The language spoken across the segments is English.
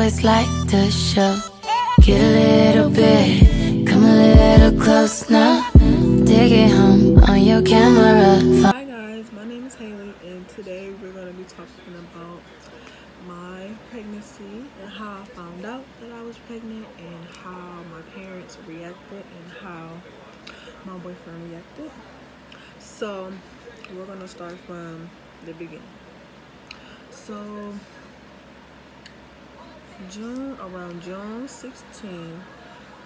always like to show. Get a little bit, come a little close now. Take it home on your camera. Hi guys, my name is Haley, and today we're going to be talking about my pregnancy and how I found out that I was pregnant and how my parents reacted and how my boyfriend reacted. So we're going to start from the beginning. So around June 16,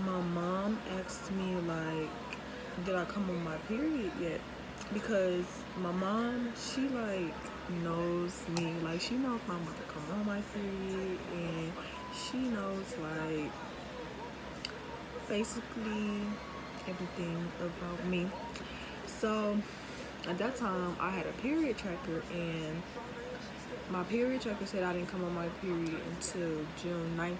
my mom asked me like, did I come on my period yet? Because my mom, she like knows me, like she knows I'm about to come on my period, and she knows like basically everything about me. So at that time I had a period tracker, and my period tracker said I didn't come on my period until June 19th.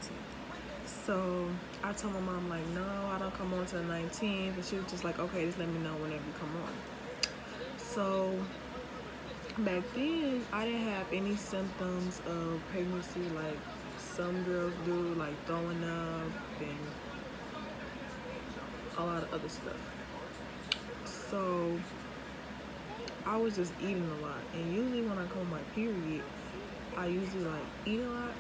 So I told my mom like, no, I don't come on until the 19th, and she was just like, okay, just let me know whenever you come on. So back then I didn't have any symptoms of pregnancy like some girls do, like throwing up and a lot of other stuff. So I was just eating a lot, and usually when I come on my period, I usually like eat a lot,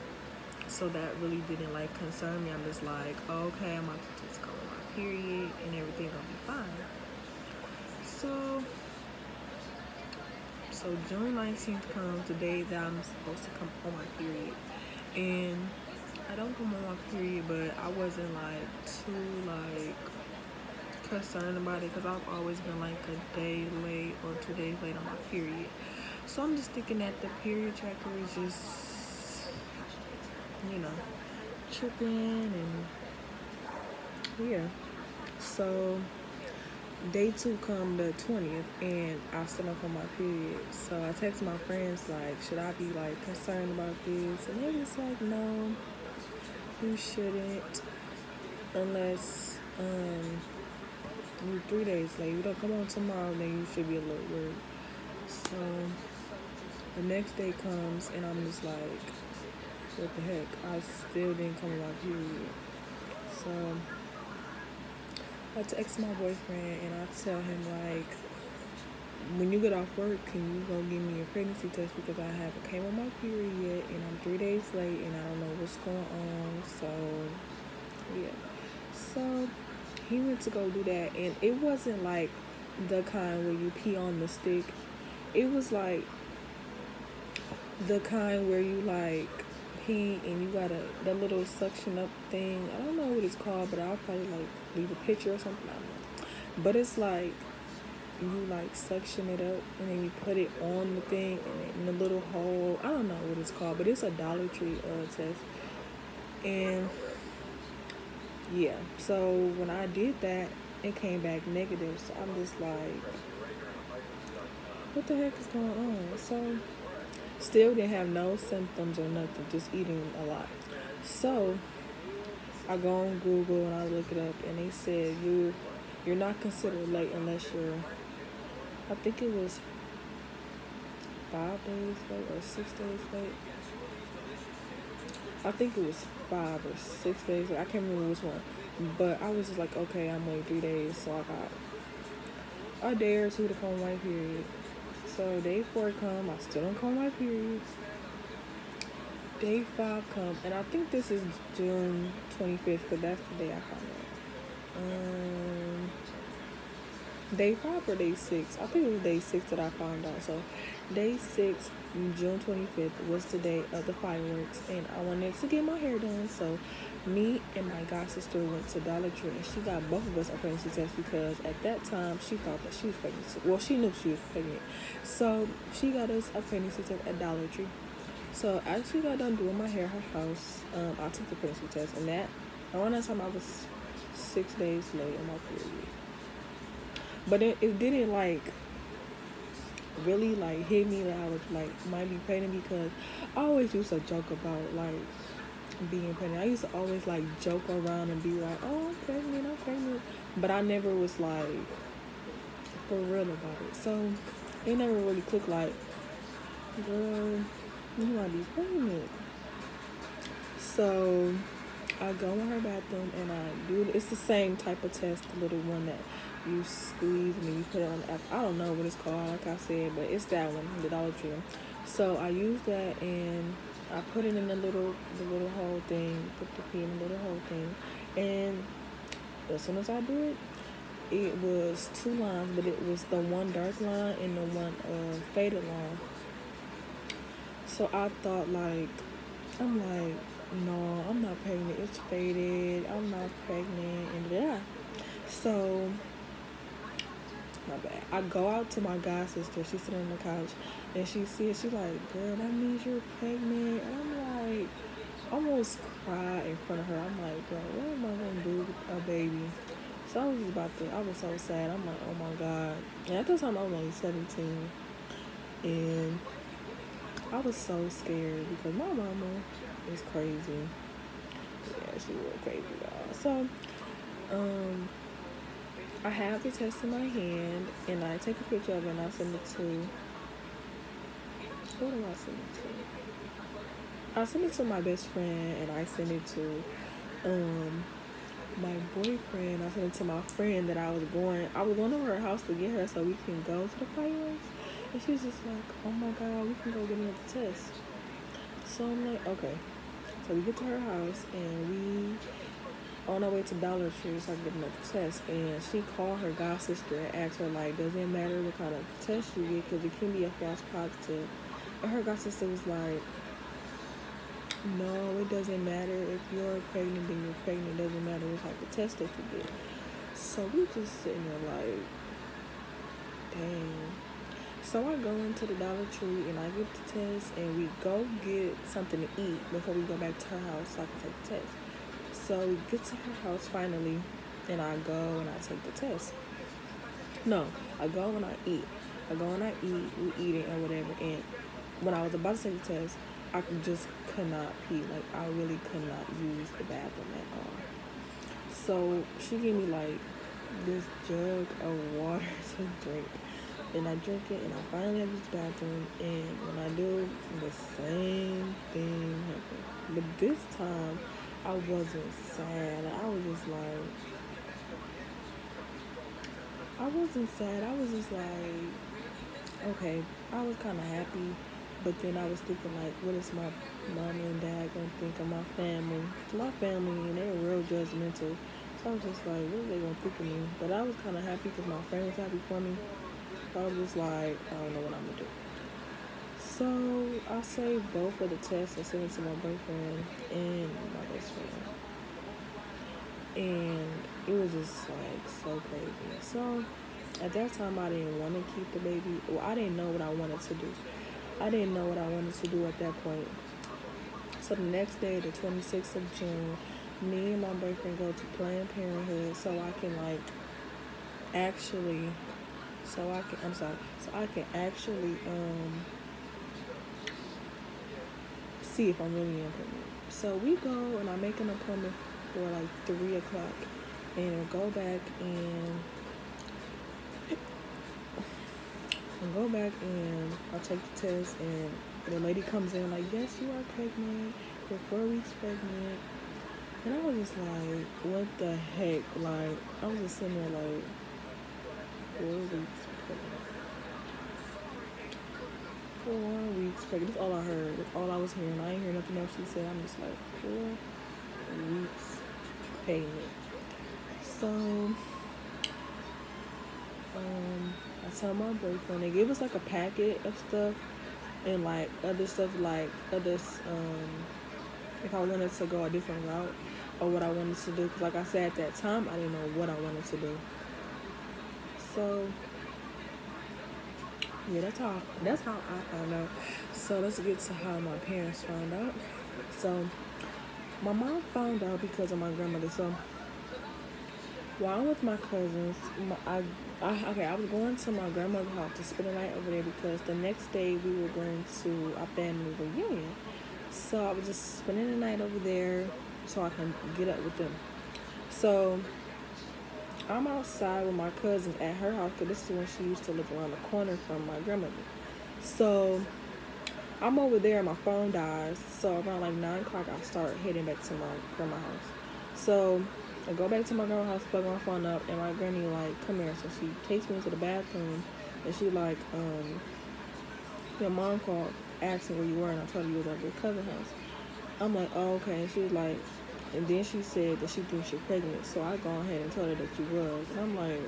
so that really didn't like concern me. I'm just like, oh, okay, I'm about to just come on my period and everything's gonna be fine. So June 19th comes, the day that I'm supposed to come on my period, and I don't come on my period, but I wasn't like too like concerned about it because I've always been like a day late or 2 days late on my period. So I'm just thinking that the period tracker is just, tripping, and yeah. So day 2 come the 20th, and I still don't come on my period. So I text my friends like, should I be like concerned about this? And they're just like, no, you shouldn't, unless you 3 days late. You don't come on tomorrow, then you should be a little worried. So the next day comes, and I'm just like, what the heck? I still didn't come on my period. So I text my boyfriend, and I tell him like, when you get off work, can you go give me a pregnancy test, because I haven't came on my period yet, and I'm 3 days late, and I don't know what's going on. So yeah. So he went to go do that, and it wasn't like the kind where you pee on the stick. It was like the kind where you like pee and you got the little suction up thing. I don't know what it's called, but I'll probably like leave a picture or something. I don't know. But it's like you like suction it up, and then you put it on the thing, and in the little hole. I don't know what it's called, but it's a Dollar Tree test. And yeah, so when I did that, it came back negative. So I'm just like, what the heck is going on? So still didn't have no symptoms or nothing, just eating a lot. So I go on Google and I look it up, and they said you're not considered late unless you're, I think it was 5 days late or 6 days late. I think it was 5 or 6 days late. I can't remember which one. But I was just like, okay, I'm waiting 3 days, so I got a day or two to come on my period. So day 4 come, I still don't come on my period. Day 5 come, and I think this is June 25th, because that's the day I found out. Day 5 or day 6? I think it was day 6 that I found out. So day 6, June 25th, was the day of the fireworks, and I wanted to get my hair done. So me and my god sister went to Dollar Tree, and she got both of us a pregnancy test, because at that time she thought that she was pregnant. Well, she knew she was pregnant, so she got us a pregnancy test at Dollar Tree. So as she got done doing my hair at her house, I took the pregnancy test, and that around that time I was 6 days late on my period. But it didn't like really like hit me that I was like might be pregnant, because I always used to joke about like being pregnant. I used to always like joke around and be like, oh, I'm pregnant, but I never was like for real about it. So it never really clicked like, girl, you might be pregnant. So I go in her bathroom and I do. It's the same type of test, the little one that you squeeze and then you put it on the app. I don't know what it's called, like I said, but it's that one, the Dollar Tree. So I use that and I put it in the little hole thing. Put the pee in the little hole thing, and as soon as I do it, it was two lines, but it was the one dark line and the one faded line. So I thought I'm like, no, I'm not pregnant. It's faded. I'm not pregnant, and yeah. So my bad. I go out to my god sister. She's sitting on the couch, and she sees. She's like, "Girl, that means you're pregnant." And I'm like, almost cry in front of her. I'm like, "Bro, what am I gonna do with a baby?" So I was just about to. I was so sad. I'm like, "Oh my god!" And at the time, I was only 17, and I was so scared because my mama is crazy. Yeah, she was crazy, y'all. So, I have the test in my hand, and I take a picture of it, and I send it to. Who do I send it to? I send it to my best friend, and I send it to my boyfriend. I sent it to my friend that I was going to her house to get her so we can go to the fireworks. And she was just like, "Oh my god, we can go get another test." So I'm like, okay. So we get to her house and we on our way to Dollar Tree so I can get another test. And she called her god sister and asked her like, "Does it matter what kind of test you get? Because it can be a false positive." And her god sister was like, "No, it doesn't matter. If you're pregnant, then you're pregnant. It doesn't matter what type of test that you get." So we just sitting there like, dang. So I go into the Dollar Tree and I get the test and we go get something to eat before we go back to her house so I can take the test. So we get to her house finally and I go and I take the test. No, I go and I eat. I go and I eat, we eat it and whatever. And when I was about to take the test, I just could not pee. Like I really could not use the bathroom at all. So she gave me like this jug of water to drink. And I drink it, and I finally have this bathroom, and when I do, the same thing happened. But this time, I wasn't sad. I was just like, I wasn't sad. I was just like, okay. I was kind of happy, but then I was thinking like, what is my mom and dad gonna think of my family? My family, and they were real judgmental. So I was just like, what are they gonna think of me? But I was kind of happy because my friend was happy for me. I was just like, I don't know what I'm gonna do. So I saved both of the tests and sent it to my boyfriend and my best friend. And it was just like so crazy. So at that time I didn't want to keep the baby. Well, I didn't know what I wanted to do. I didn't know what I wanted to do at that point. So the next day, the 26th of June, me and my boyfriend go to Planned Parenthood so I can actually so I can actually see if I'm really pregnant. So we go and I make an appointment for like 3 o'clock, and I go back and I take the test, and the lady comes in like, "Yes, you are pregnant. You're 4 weeks pregnant." And I was just like, what the heck? Like, I was just sitting there like, 4 weeks pregnant. 4 weeks pregnant. That's all I heard. That's all I was hearing. I ain't hear nothing else she said. I'm just like, 4 weeks pregnant. So, I tell my boyfriend, they gave us like a packet of stuff and like other stuff, like others, if I wanted to go a different route or what I wanted to do. Because like I said, at that time, I didn't know what I wanted to do. So, yeah, that's how I found out. So let's get to how my parents found out. So my mom found out because of my grandmother. So while I'm with my cousins, I was going to my grandmother's house to spend the night over there because the next day we were going to our family reunion. So I was just spending the night over there so I can get up with them. So I'm outside with my cousin at her house because this is when she used to live around the corner from my grandmother. So I'm over there and my phone dies. So around like 9 o'clock, I start heading back to my grandma's house. So I go back to my grandma's house, plug my phone up, and my granny like, come here. So she takes me into the bathroom, and she like, your mom called, asking where you were, and I told her you was at your cousin's house. I'm like, oh, okay. And she was like, and then she said that she thinks you're pregnant. So I go ahead and told her that you was. And I'm like,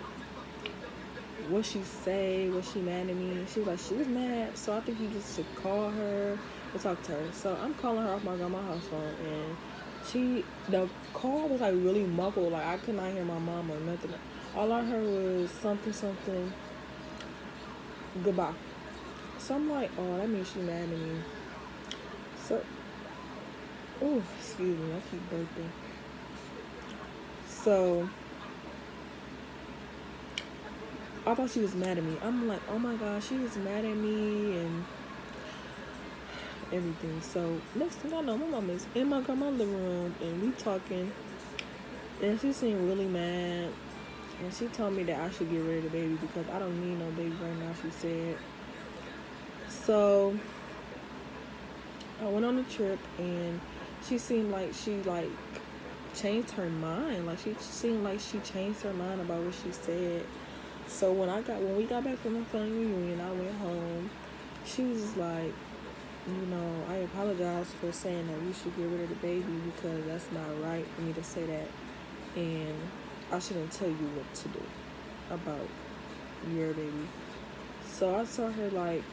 what she say? Was she mad at me? She was like, she was mad. So I think you just should call her and talk to her. So I'm calling her off my grandma's house phone, and the call was like really muffled. Like I could not hear my mom or nothing. All I heard was something, goodbye. So I'm like, oh, that means she mad at me. So, oh, excuse me, I keep burping. So I thought she was mad at me. I'm like, oh my gosh, she was mad at me and everything. So next thing I know, my mom is in my grandma's living room and we talking, and she seemed really mad. And she told me that I should get rid of the baby because I don't need no baby right now, she said. So I went on the trip, and she seemed like she like changed her mind. Like she seemed like she changed her mind about what she said. So when we got back from the family reunion, I went home. She was like, I apologize for saying that we should get rid of the baby because that's not right for me to say that, and I shouldn't tell you what to do about your baby. So I told her like,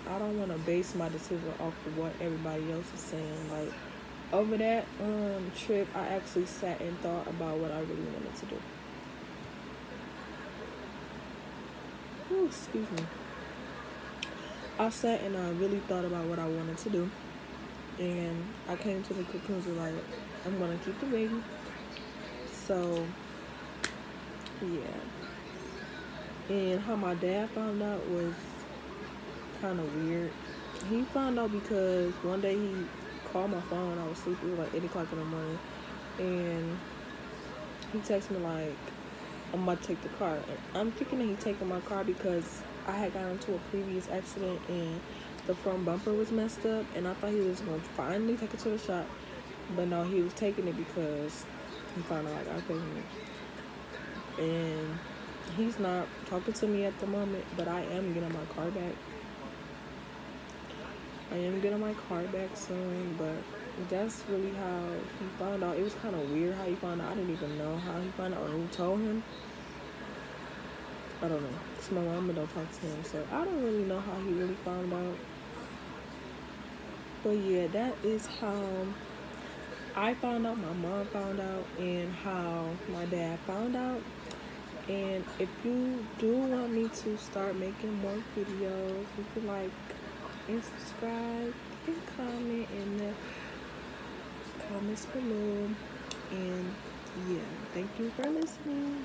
I don't want to base my decision off of what everybody else is saying. Like over that trip, I actually sat and thought about what I really wanted to do. Ooh, excuse me. I sat and I really thought about what I wanted to do, and I came to the conclusion like I'm gonna keep the baby. So yeah, and how my dad found out was kind of weird. He found out because one day he called my phone. I was sleeping. It was like 8 o'clock in the morning, and he texted me like, I'm about to take the car. And I'm thinking that he's taking my car because I had gotten into a previous accident and the front bumper was messed up, and I thought he was going to finally take it to the shop. But no, he was taking it because he found out like I couldn't. And he's not talking to me at the moment, but I am getting my car back. I am getting my car back soon, but that's really how he found out. It was kind of weird how he found out. I didn't even know how he found out or who told him. I don't know, because my mama don't talk to him, so I don't really know how he really found out. But yeah, that is how I found out, my mom found out, and how my dad found out. And if you do want me to start making more videos, you can like and subscribe and comment in the comments below. And yeah, thank you for listening.